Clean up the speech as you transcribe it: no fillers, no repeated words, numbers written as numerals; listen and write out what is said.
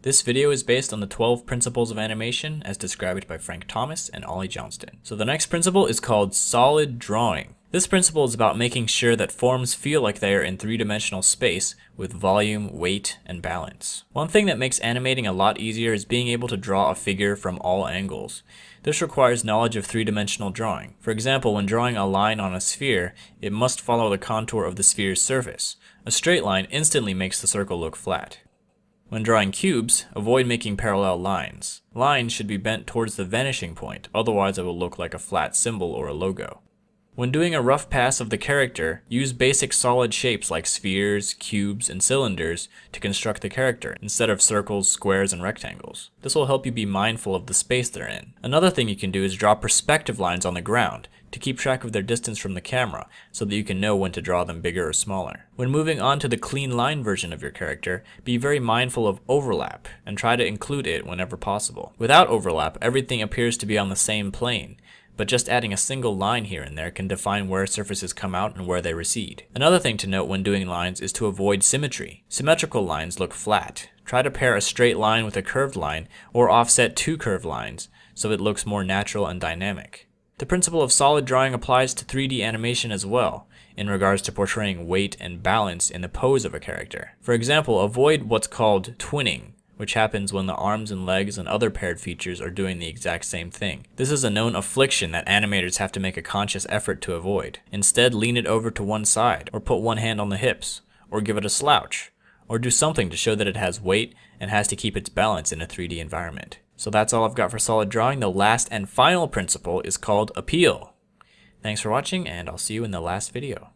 This video is based on the 12 principles of animation as described by Frank Thomas and Ollie Johnston. So the next principle is called solid drawing. This principle is about making sure that forms feel like they are in three-dimensional space with volume, weight, and balance. One thing that makes animating a lot easier is being able to draw a figure from all angles. This requires knowledge of three-dimensional drawing. For example, when drawing a line on a sphere, it must follow the contour of the sphere's surface. A straight line instantly makes the circle look flat. When drawing cubes, avoid making parallel lines. Lines should be bent towards the vanishing point, otherwise it will look like a flat symbol or a logo. When doing a rough pass of the character, use basic solid shapes like spheres, cubes, and cylinders to construct the character, instead of circles, squares, and rectangles. This will help you be mindful of the space they're in. Another thing you can do is draw perspective lines on the ground to keep track of their distance from the camera, so that you can know when to draw them bigger or smaller. When moving on to the clean line version of your character, be very mindful of overlap, and try to include it whenever possible. Without overlap, everything appears to be on the same plane, but just adding a single line here and there can define where surfaces come out and where they recede. Another thing to note when doing lines is to avoid symmetry. Symmetrical lines look flat. Try to pair a straight line with a curved line, or offset two curved lines, so it looks more natural and dynamic. The principle of solid drawing applies to 3D animation as well, in regards to portraying weight and balance in the pose of a character. For example, avoid what's called twinning, which happens when the arms and legs and other paired features are doing the exact same thing. This is a known affliction that animators have to make a conscious effort to avoid. Instead, lean it over to one side, or put one hand on the hips, or give it a slouch, or do something to show that it has weight and has to keep its balance in a 3D environment. So that's all I've got for solid drawing. The last and final principle is called appeal. Thanks for watching, and I'll see you in the last video.